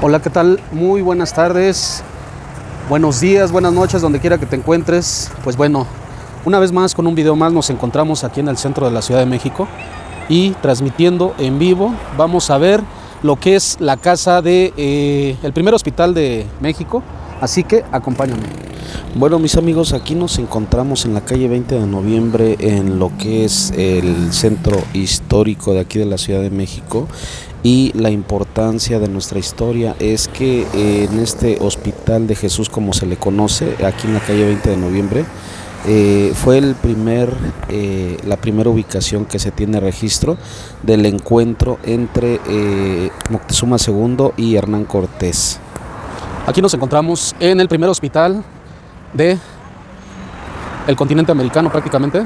Hola, ¿qué tal? Muy buenas tardes, buenos días, buenas noches, donde quiera que te encuentres. Pues bueno, una vez más con un video más nos encontramos aquí en el centro de la Ciudad de México y transmitiendo en vivo. Vamos a ver lo que es la casa de el primer hospital de México, así que acompáñame. Bueno, mis amigos, aquí nos encontramos en la calle 20 de noviembre, en lo que es el centro histórico de aquí de la Ciudad de México. Y la importancia de nuestra historia es que en este Hospital de Jesús, como se le conoce, aquí en la calle 20 de noviembre, fue la primera ubicación que se tiene registro del encuentro entre Moctezuma II y Hernán Cortés. Aquí nos encontramos en el primer hospital de el continente americano prácticamente,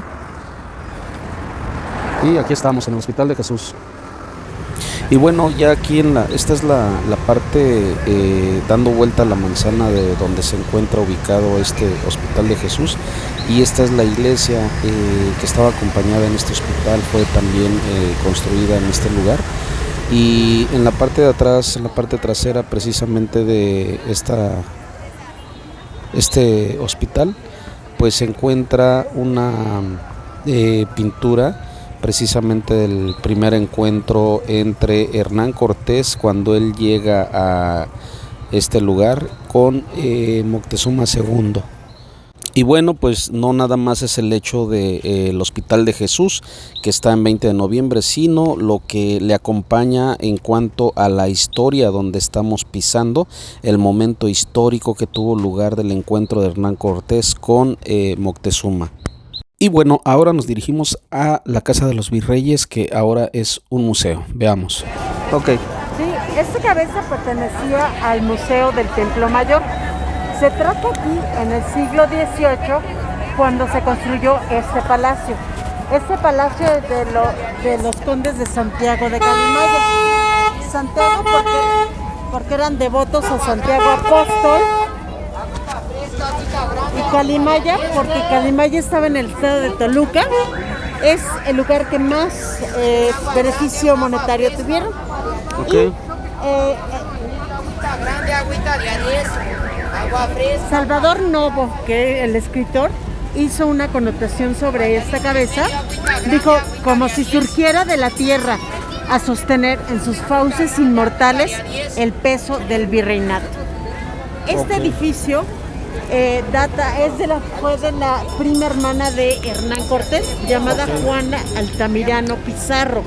y aquí estamos en el Hospital de Jesús. Y bueno, ya aquí esta es la parte dando vuelta a la manzana de donde se encuentra ubicado este Hospital de Jesús, y esta es la iglesia que estaba acompañada en este hospital, fue también construida en este lugar. Y en la parte de atrás, en la parte trasera precisamente de este hospital, pues se encuentra una pintura precisamente del primer encuentro entre Hernán Cortés, cuando él llega a este lugar, con Moctezuma II. Y bueno, pues no nada más es el hecho del Hospital de Jesús, que está en 20 de noviembre, sino lo que le acompaña en cuanto a la historia donde estamos pisando, el momento histórico que tuvo lugar del encuentro de Hernán Cortés con Moctezuma. Y bueno, ahora nos dirigimos a la Casa de los Virreyes, que ahora es un museo. Veamos. Ok. Sí, esta cabeza pertenecía al Museo del Templo Mayor. Se trata aquí en el siglo XVIII, cuando se construyó este palacio. Este palacio es de los condes de Santiago de Calimaya. Santiago porque eran devotos a Santiago Apóstol. Y Calimaya, porque Calimaya estaba en el estado de Toluca, es el lugar que más beneficio monetario tuvieron. Okay. Salvador Novo, que es el escritor, hizo una connotación sobre esta cabeza. Dijo, como si surgiera de la tierra a sostener en sus fauces inmortales el peso del virreinato. Este edificio fue de la prima hermana de Hernán Cortés, llamada Juana Altamirano Pizarro.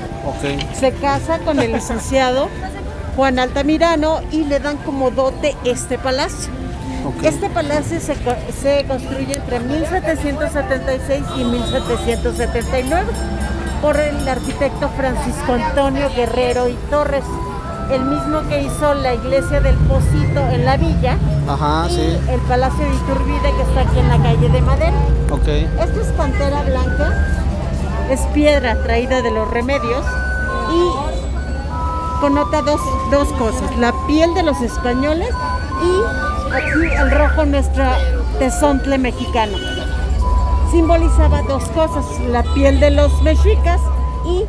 Se casa con el licenciado Juan Altamirano y le dan como dote este palacio. Este palacio se construye entre 1776 y 1779 por el arquitecto Francisco Antonio Guerrero y Torres, el mismo que hizo la iglesia del Pocito en la villa. Ajá, y sí. el Palacio de Iturbide, que está aquí en la calle de Madera. Okay. Esto es cantera blanca, es piedra traída de los Remedios y connota dos cosas: la piel de los españoles y aquí el rojo, nuestra tezontle mexicano. Simbolizaba dos cosas: la piel de los mexicas y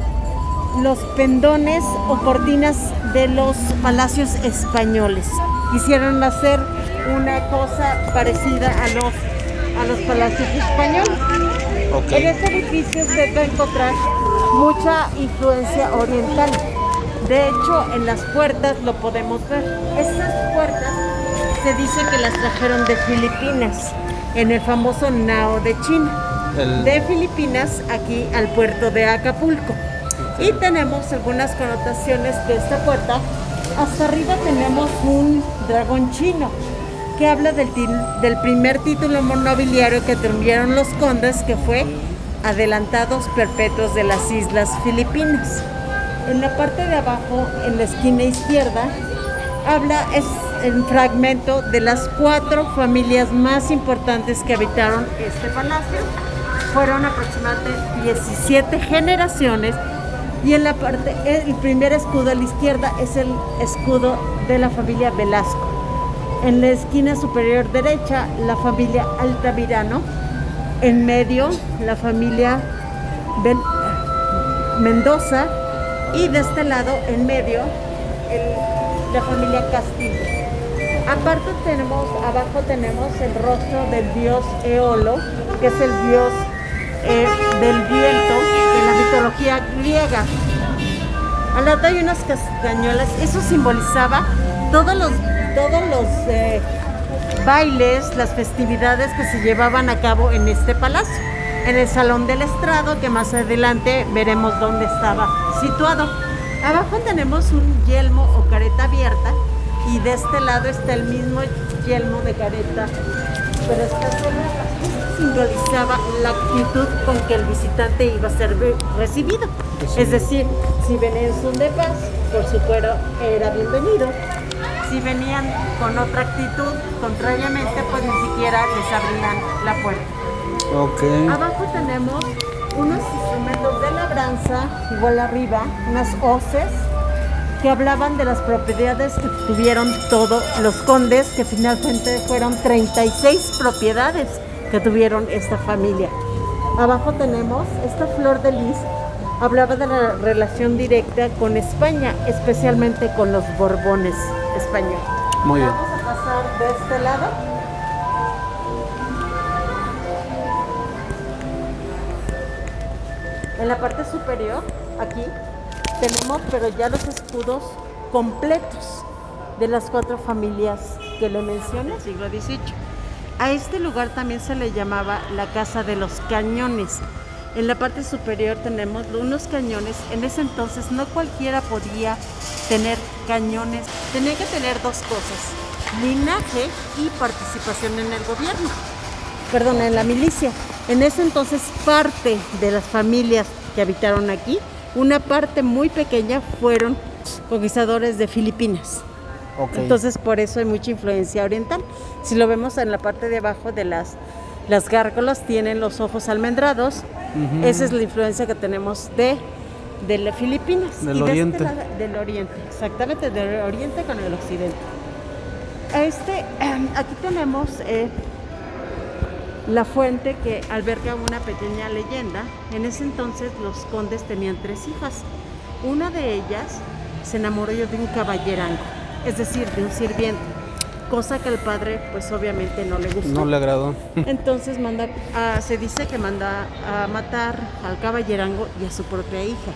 los pendones o cortinas de los palacios españoles. Quisieron hacer una cosa parecida a los palacios españoles. En este edificio usted va a encontrar mucha influencia oriental. De hecho, en las puertas lo podemos ver. Estas puertas se dice que las trajeron de Filipinas, en el famoso Nao de China. De Filipinas aquí al puerto de Acapulco. Y tenemos algunas connotaciones de esta puerta. Hasta arriba tenemos un dragón chino que habla del primer título nobiliario que tuvieron los condes, que fue adelantados perpetuos de las Islas Filipinas. En la parte de abajo, en la esquina izquierda, es el fragmento de las 4 familias más importantes que habitaron este palacio. Fueron aproximadamente 17 generaciones. Y en la parte, el primer escudo a la izquierda es el escudo de la familia Velasco. En la esquina superior derecha, la familia Altamirano. En medio, la familia Mendoza. Y de este lado, en medio, la familia Castillo. Aparte abajo tenemos el rostro del dios Eolo, que es el dios del viento de la mitología griega. Al lado hay unas castañuelas, eso simbolizaba todos los bailes, las festividades que se llevaban a cabo en este palacio, en el Salón del Estrado, que más adelante veremos dónde estaba situado. Abajo tenemos un yelmo o careta abierta y de este lado está el mismo yelmo de careta, pero está cerrada. Simbolizaba la actitud con que el visitante iba a ser recibido. Es decir, si venía en son de paz, por su cuero era bienvenido. Si venían con otra actitud, contrariamente, pues ni siquiera les abrían la puerta. Ok. Abajo tenemos unos instrumentos de labranza, igual arriba, unas hoces, que hablaban de las propiedades que tuvieron todos los condes, que finalmente fueron 36 propiedades que tuvieron esta familia. Abajo tenemos esta flor de lis, hablaba de la relación directa con España, especialmente con los Borbones españoles. Muy bien. Vamos a pasar de este lado. En la parte superior, aquí, tenemos pero ya los escudos completos de las 4 familias que le mencioné, siglo XVIII. A este lugar también se le llamaba la Casa de los Cañones. En la parte superior tenemos unos cañones. En ese entonces no cualquiera podía tener cañones. Tenía que tener 2 cosas: linaje y participación en el gobierno. Perdón, en la milicia. En ese entonces parte de las familias que habitaron aquí, una parte muy pequeña fueron conquistadores de Filipinas. Okay. Entonces por eso hay mucha influencia oriental. Si lo vemos en la parte de abajo de las gárgolas, tienen los ojos almendrados. Esa es la influencia que tenemos de las Filipinas. Del oriente. Del oriente, exactamente, del oriente con el occidente. Aquí tenemos la fuente, que alberga una pequeña leyenda. En ese entonces los condes tenían 3 hijas. Una de ellas se enamoró de un caballerango, es decir, de un sirviente, cosa que el padre pues obviamente no le gustó. No le agradó. Entonces se dice que manda a matar al caballerango y a su propia hija,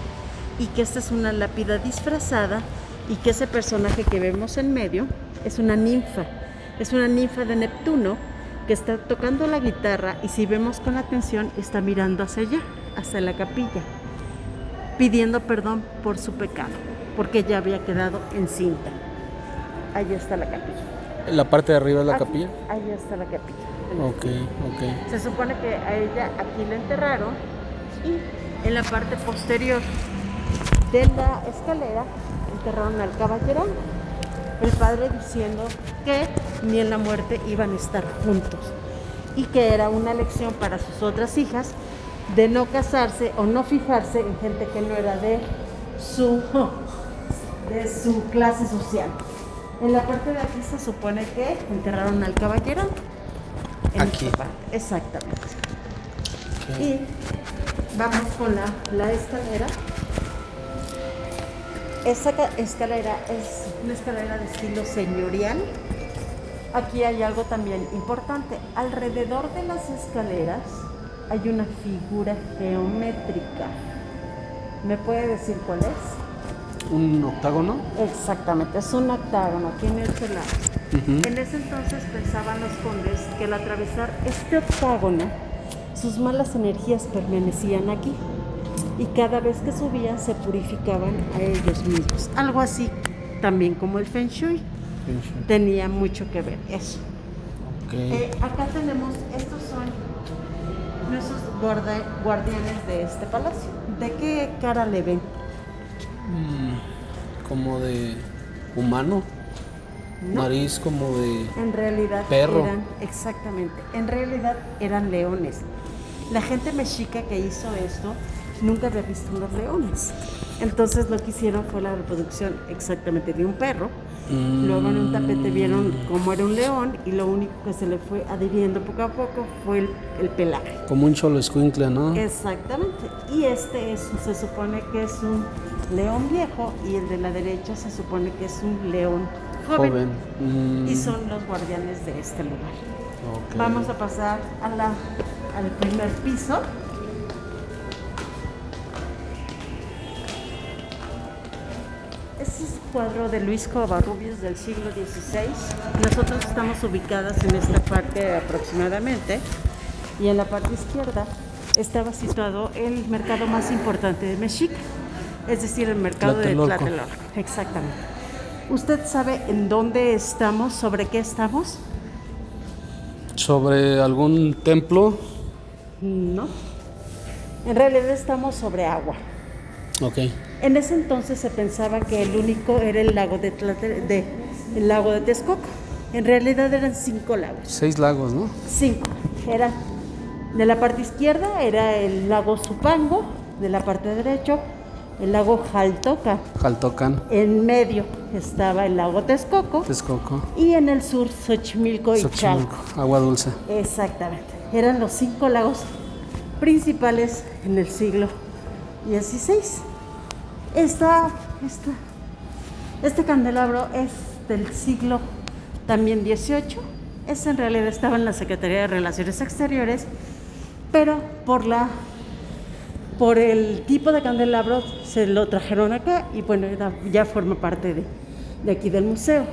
y que esta es una lápida disfrazada, y que ese personaje que vemos en medio es una ninfa de Neptuno, que está tocando la guitarra, y si vemos con atención está mirando hacia allá, hacia la capilla, pidiendo perdón por su pecado, porque ella había quedado encinta. Ahí está la capilla. ¿En la parte de arriba es la Aquí, capilla? ahí está la capilla. Ok. Se supone que a ella aquí la enterraron, y en la parte posterior de la escalera enterraron al caballerango. El padre diciendo que ni en la muerte iban a estar juntos, y que era una lección para sus otras hijas de no casarse o no fijarse en gente que no era de su clase social. En la parte de aquí se supone que enterraron al caballero. Aquí. Exactamente. Okay. Y vamos con la escalera. Esta escalera es una escalera de estilo señorial. Aquí hay algo también importante. Alrededor de las escaleras hay una figura geométrica. ¿Me puede decir cuál es? ¿Un octágono? Exactamente, es un octágono, tiene 8 lados. En ese entonces pensaban los condes que al atravesar este octágono, sus malas energías permanecían aquí, y cada vez que subían se purificaban a ellos mismos. Algo así también como el Feng Shui. Tenía mucho que ver eso. Okay. Acá tenemos, estos son nuestros guardianes de este palacio. ¿De qué cara le ven? Como de humano. No. Nariz como de En realidad perro. En realidad eran leones. La gente mexica que hizo esto nunca había visto unos leones. Entonces lo que hicieron fue la reproducción exactamente de un perro. Luego en un tapete vieron cómo era un león, y lo único que se le fue adhiriendo poco a poco fue el pelaje. Como un cholo escuincle, ¿no? Exactamente. Y se supone que es un león viejo y el de la derecha se supone que es un león joven. Y son los guardianes de este lugar. Ok. Vamos a pasar al primer piso. Este es un cuadro de Luis Covarrubias del siglo XVI. Nosotros estamos ubicadas en esta parte aproximadamente, y en la parte izquierda estaba situado el mercado más importante de Mexica, es decir, el mercado de Tlatelolco. Exactamente. ¿Usted sabe en dónde estamos, sobre qué estamos? ¿Sobre algún templo? No. En realidad estamos sobre agua. Ok. En ese entonces se pensaba que el único era el lago de el lago de Texcoco. En realidad eran 5 lagos. 6 lagos, ¿no? 5. Era de la parte izquierda era el lago Zupango, de la parte derecha el lago Jaltocan. En medio estaba el lago Texcoco. Y en el sur Xochimilco y Chalco. Agua dulce. Exactamente. Eran los 5 lagos principales en el siglo XVI. Este candelabro es del siglo también XVIII. En realidad estaba en la Secretaría de Relaciones Exteriores, pero por el tipo de candelabro se lo trajeron acá y bueno, ya forma parte de aquí del museo.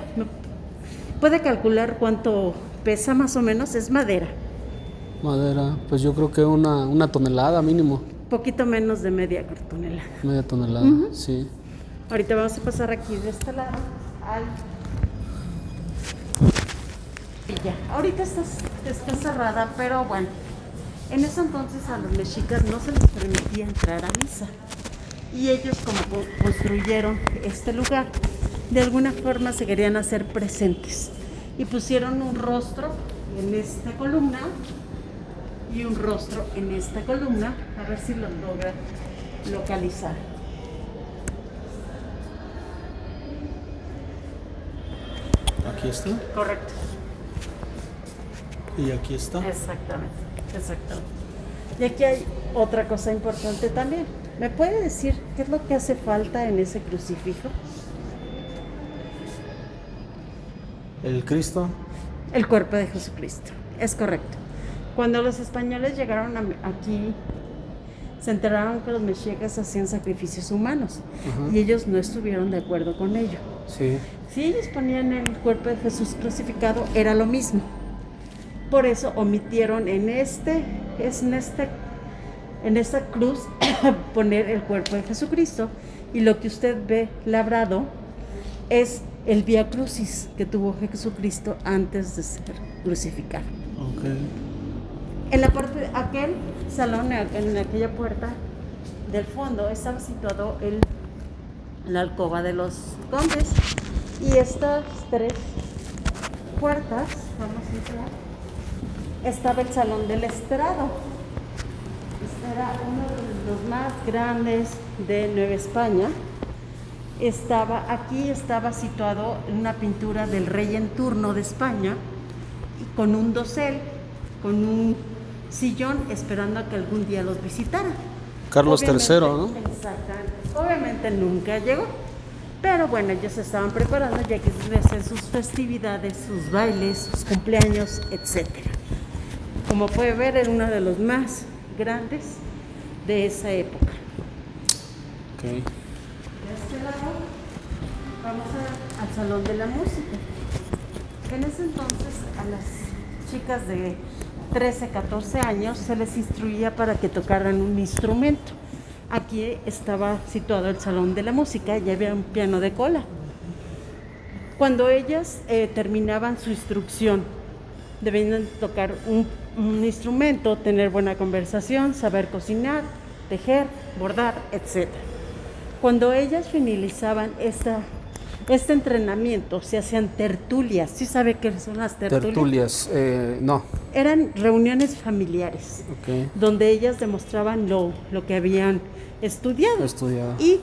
¿Puede calcular cuánto pesa más o menos? Es madera. Madera, pues yo creo que una tonelada mínimo. Poquito menos de media tonelada. Media tonelada, sí. Ahorita vamos a pasar aquí de este lado ahorita está cerrada, pero bueno, en ese entonces a los mexicas no se les permitía entrar a misa. Y ellos, como construyeron este lugar, de alguna forma se querían hacer presentes. Y pusieron un rostro en esta columna y un rostro en esta columna, a ver si lo logra localizar. Aquí está. Correcto. Y aquí está. Exactamente. Y aquí hay otra cosa importante también. ¿Me puede decir qué es lo que hace falta en ese crucifijo? ¿El Cristo? El cuerpo de Jesucristo, es correcto. Cuando los españoles llegaron aquí, se enteraron que los mexicas hacían sacrificios humanos. Y ellos no estuvieron de acuerdo con ello. Sí. Si ellos ponían el cuerpo de Jesús crucificado, era lo mismo. Por eso omitieron en esta cruz poner el cuerpo de Jesucristo, y lo que usted ve labrado es el Vía Crucis que tuvo Jesucristo antes de ser crucificado. Okay. En la parte de aquel salón, en aquella puerta del fondo, estaba situado la alcoba de los condes, y estas 3 puertas, vamos a entrar, estaba el salón del estrado. Este era uno de los más grandes de Nueva España. Estaba situado en una pintura del rey en turno de España, y con un dosel, con un sillón, esperando a que algún día los visitara. Carlos III, ¿no? Exactamente. Obviamente nunca llegó, pero bueno, ellos se estaban preparando ya que iban a hacer sus festividades, sus bailes, sus cumpleaños, etcétera. Como puede ver, era uno de los más grandes de esa época. Okay. De este lado vamos al Salón de la Música. En ese entonces a las chicas de 13, 14 años se les instruía para que tocaran un instrumento. Aquí estaba situado el Salón de la Música y había un piano de cola. Cuando ellas terminaban su instrucción, debían tocar un instrumento, tener buena conversación, saber cocinar, tejer, bordar, etc. Cuando ellas finalizaban este entrenamiento, se hacían tertulias. ¿Sí sabe qué son las tertulias? No. Eran reuniones familiares, donde ellas demostraban lo que habían estudiado. Y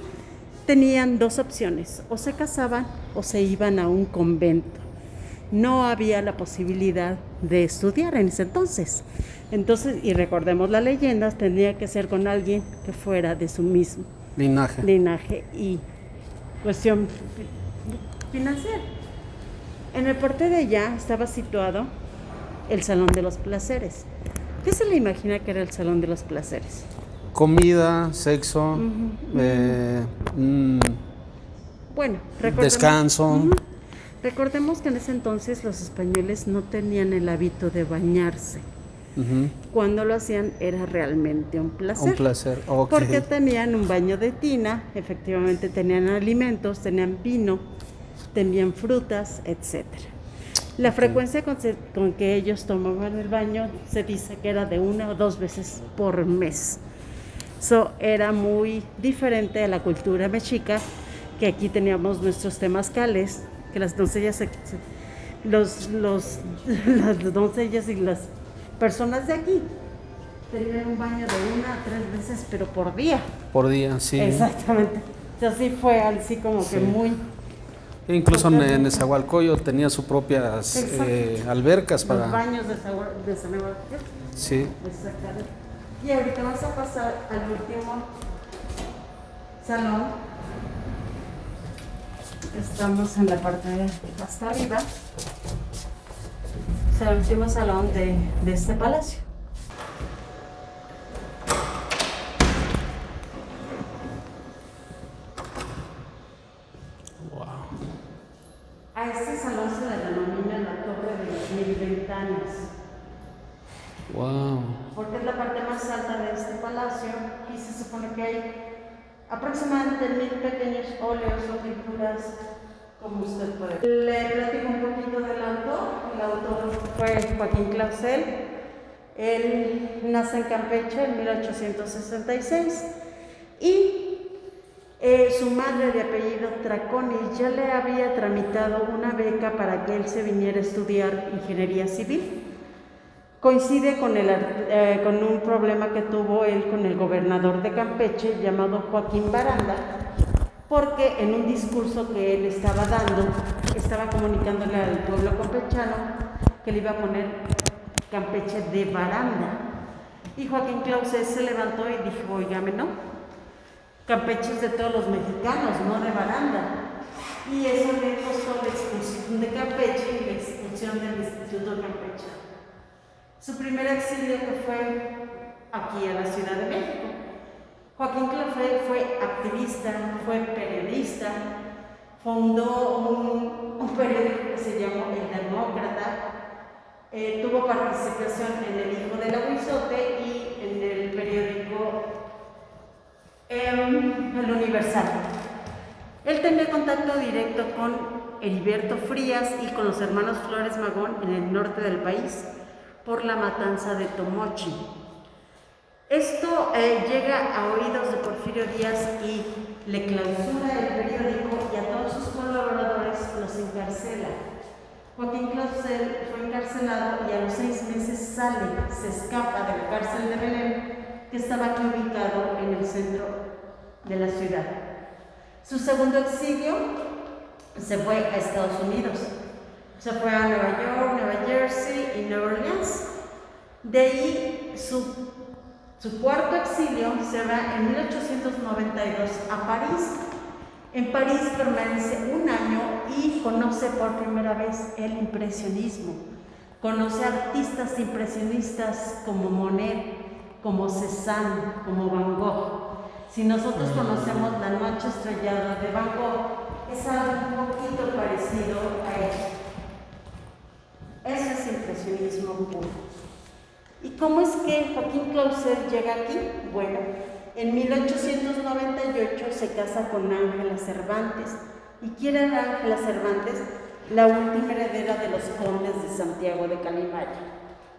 tenían 2 opciones: o se casaban o se iban a un convento. No había la posibilidad de estudiar en ese entonces. Y recordemos las leyendas, tendría que ser con alguien que fuera de su linaje y cuestión financiera. En el porte de allá estaba situado el Salón de los Placeres. ¿Qué se le imagina que era el Salón de los Placeres? Comida, sexo, Bueno, descanso. Recordemos que en ese entonces los españoles no tenían el hábito de bañarse. Cuando lo hacían era realmente un placer. Un placer, ok. Porque tenían un baño de tina, efectivamente tenían alimentos, tenían vino, tenían frutas, etcétera. La frecuencia con que ellos tomaban el baño se dice que era de 1 o 2 veces por mes. Eso era muy diferente a la cultura mexica, que aquí teníamos nuestros temazcales, que las doncellas, las doncellas y las personas de aquí tenían un baño de 1 a 3 veces, pero por día. Por día, sí. Exactamente. Así fue, así como que muy... Incluso en Nezahualcóyotl tenía sus propias albercas para... Los baños de Nezahualcóyotl. Sí. Exactamente. Y ahorita vamos a pasar al último salón. Estamos en la parte de hasta arriba. Es el último salón de este palacio. A este salón se le denomina la Torre de las 1000 Ventanas. Wow. Porque es la parte más alta de este palacio y se supone que hay aproximadamente 1000 pequeños óleos o pinturas, como usted puede ver. Le platico un poquito del autor. El autor fue Joaquín Clausel. Él nace en Campeche en 1866 y su madre, de apellido Traconi, ya le había tramitado una beca para que él se viniera a estudiar ingeniería civil. Coincide con un problema que tuvo él con el gobernador de Campeche, llamado Joaquín Baranda, porque en un discurso que él estaba dando, estaba comunicándole al pueblo campechano que le iba a poner Campeche de Baranda. Y Joaquín Clausel se levantó y dijo: óigame, no, Campeche es de todos los mexicanos, no de Baranda. Y eso le costó la expulsión de Campeche y la expulsión del Instituto de Campeche. Su primer exilio que fue aquí a la Ciudad de México. Joaquín Clausel fue activista, fue periodista, fundó un periódico que se llamó El Demócrata, tuvo participación en El Hijo del Aguizote y en el periódico El Universal. Él tenía contacto directo con Heriberto Frías y con los hermanos Flores Magón en el norte del país por la matanza de Tomochi. Esto llega a oídos de Porfirio Díaz y le clausura el periódico y a todos sus colaboradores los encarcela. Joaquín Clausel fue encarcelado y a los 6 meses sale, se escapa de la cárcel de Belén, que estaba aquí ubicado en el centro de la ciudad. Su segundo exilio se fue a Estados Unidos. Se fue a Nueva York, Nueva Jersey y Nueva Orleans. De ahí su cuarto exilio se va en 1892 a París. En París permanece un año y conoce por primera vez el impresionismo. Conoce artistas impresionistas como Monet, como Cézanne, como Van Gogh. Si nosotros conocemos La Noche Estrellada de Van Gogh, es algo un poquito parecido a esto. Eso es impresionismo puro. ¿Y cómo es que Joaquín Clausel llega aquí? Bueno, en 1898 se casa con Ángela Cervantes. ¿Y quién era Ángela Cervantes? La última heredera de los condes de Santiago de Calimaya,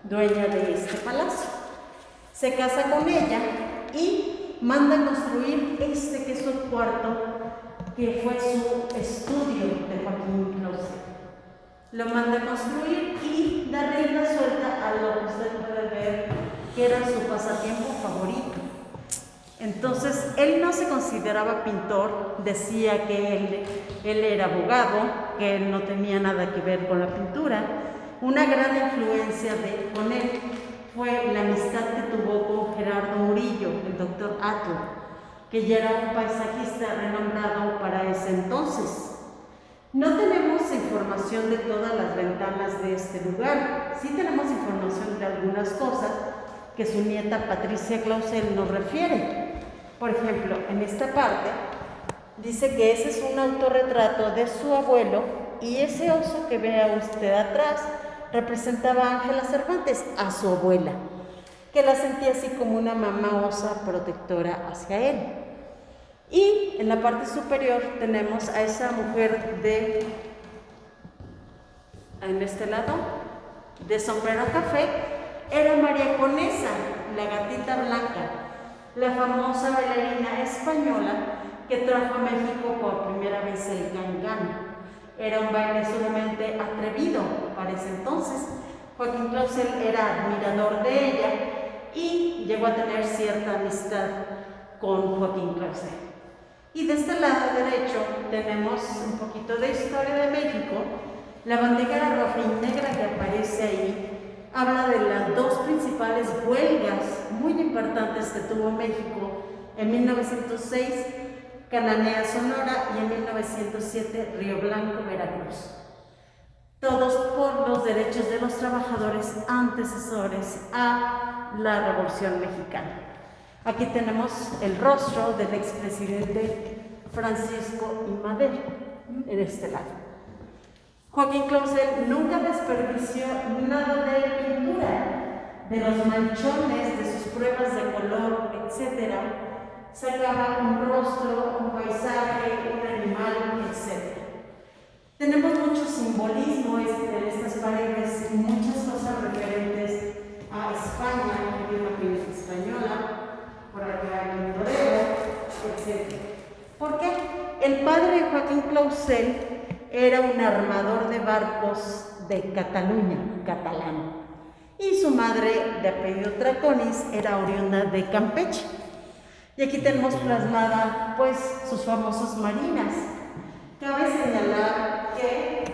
dueña de este palacio. Se casa con ella y manda construir este que es su cuarto, que fue su estudio de Joaquín Clausel. Lo manda a construir y da rienda suelta a lo que usted puede ver que era su pasatiempo favorito. Entonces, él no se consideraba pintor, decía que él era abogado, que él no tenía nada que ver con la pintura. Una gran influencia con él fue la amistad que tuvo con Gerardo Murillo, el doctor Atl. que ya era un paisajista renombrado para ese entonces. No tenemos información de todas las ventanas de este lugar, sí tenemos información de algunas cosas que su nieta Patricia Clausel nos refiere. Por ejemplo, en esta parte dice que ese es un autorretrato de su abuelo y ese oso que vea usted atrás representaba a Ángela Cervantes, a su abuela, que la sentía así como una mamá osa protectora hacia él. Y en la parte superior tenemos a esa mujer en este lado, de sombrero café, era María Conesa, la gatita blanca, la famosa bailarina española que trajo a México por primera vez el gangán. Era un baile sumamente atrevido para ese entonces. Joaquín Clausel era admirador de ella y llegó a tener cierta amistad con Joaquín Clausel. Y de este lado derecho tenemos un poquito de historia de México. La bandera roja y negra que aparece ahí habla de las dos principales huelgas muy importantes que tuvo México en 1906, Cananea, Sonora, y en 1907, Río Blanco, Veracruz. Todos por los derechos de los trabajadores antecesores a la Revolución Mexicana. Aquí tenemos el rostro del expresidente Francisco I. Madero, en este lado. Joaquín Clausel nunca desperdició nada de pintura, de los manchones, de sus pruebas de color, etc. Sacaba un rostro, un paisaje, un animal, etc. Tenemos mucho simbolismo en estas paredes, muchas cosas referentes a España, aquí una pinta española, por acá hay un torero, etc. ¿Por qué? El padre de Joaquín Clausel era un armador de barcos de Cataluña, catalán, y su madre, de apellido Traconis, era oriunda de Campeche. Y aquí tenemos plasmada, pues, sus famosas marinas. Cabe señalar que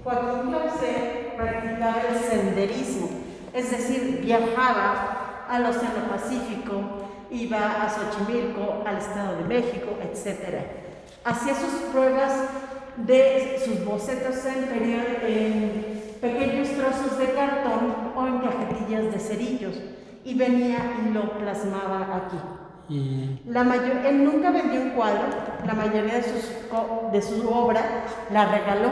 Joaquín Clausel practicaba el senderismo, es decir, viajaba al Océano Pacífico, iba a Xochimilco, al Estado de México, etc. Hacía sus pruebas de sus bocetos en pequeños trozos de cartón o en cajetillas de cerillos y venía y lo plasmaba aquí. Él nunca vendió un cuadro, la mayoría de su obra la regaló.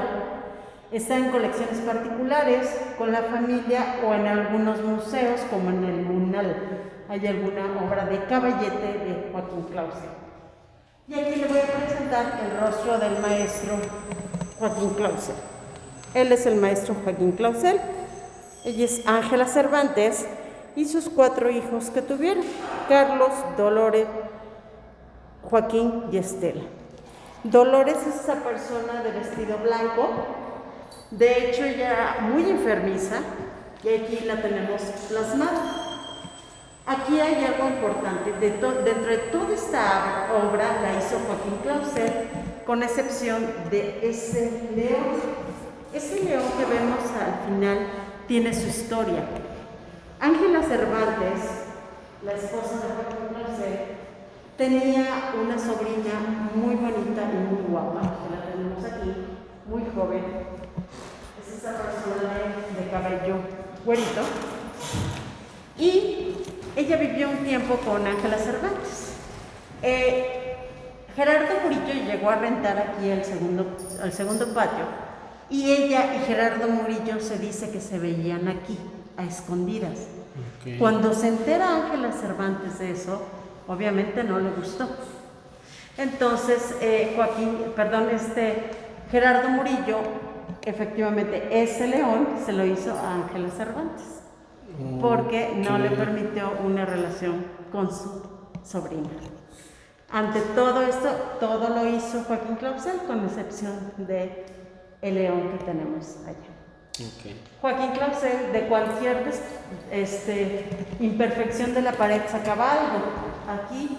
Está en colecciones particulares con la familia o en algunos museos, como en el Munal. Hay alguna obra de caballete de Joaquín Clausel. Y aquí le voy a presentar el rostro del maestro Joaquín Clausel. Él es el maestro Joaquín Clausel. Ella es Ángela Cervantes y sus 4 hijos que tuvieron: Carlos, Dolores, Joaquín y Estela. Dolores es esa persona de vestido blanco. De hecho, ella era muy enfermiza y aquí la tenemos plasmada. Aquí hay algo importante. Dentro de toda esta obra la hizo Joaquín Clausel, con excepción de ese león. Ese león que vemos al final tiene su historia. Ángela Cervantes, la esposa de Joaquín Clausel, tenía una sobrina muy bonita y muy guapa, que la tenemos aquí, muy joven. Es esa persona de cabello güerito. Y ella vivió un tiempo con Ángela Cervantes. Gerardo Murillo llegó a rentar aquí al segundo patio, y ella y Gerardo Murillo se dice que se veían aquí, a escondidas. Okay. Cuando se entera Ángela Cervantes de eso, obviamente no le gustó. Entonces, Gerardo Murillo, efectivamente, ese león se lo hizo a Ángela Cervantes, porque no le permitió una relación con su sobrina. Ante todo esto, todo lo hizo Joaquín Clausel, con excepción de el león que tenemos allá. Okay. Joaquín Clausel, de cualquier imperfección de la pared sacaba algo. Aquí,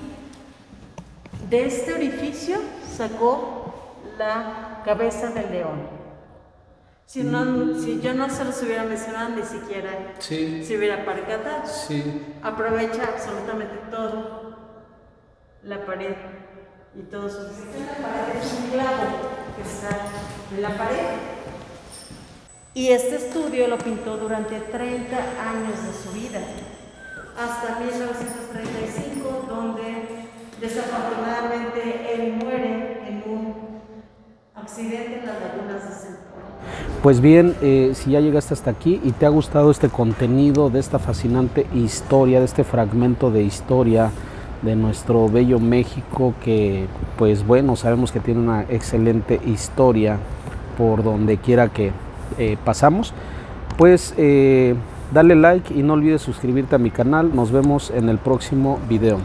de este orificio, sacó la cabeza del león. Si yo no se los hubiera mencionado, ni siquiera se hubiera percatado. Sí. Aprovecha absolutamente todo la pared. Y todos sus... La pared es un clavo que está en la pared. Y este estudio lo pintó durante 30 años de su vida, hasta 1935, donde desafortunadamente él muere en un accidente en las lagunas de San Juan. Pues bien, si ya llegaste hasta aquí y te ha gustado este contenido de esta fascinante historia, de este fragmento de historia de nuestro bello México, que pues bueno, sabemos que tiene una excelente historia por donde quiera que pasamos, pues dale like y no olvides suscribirte a mi canal. Nos vemos en el próximo video.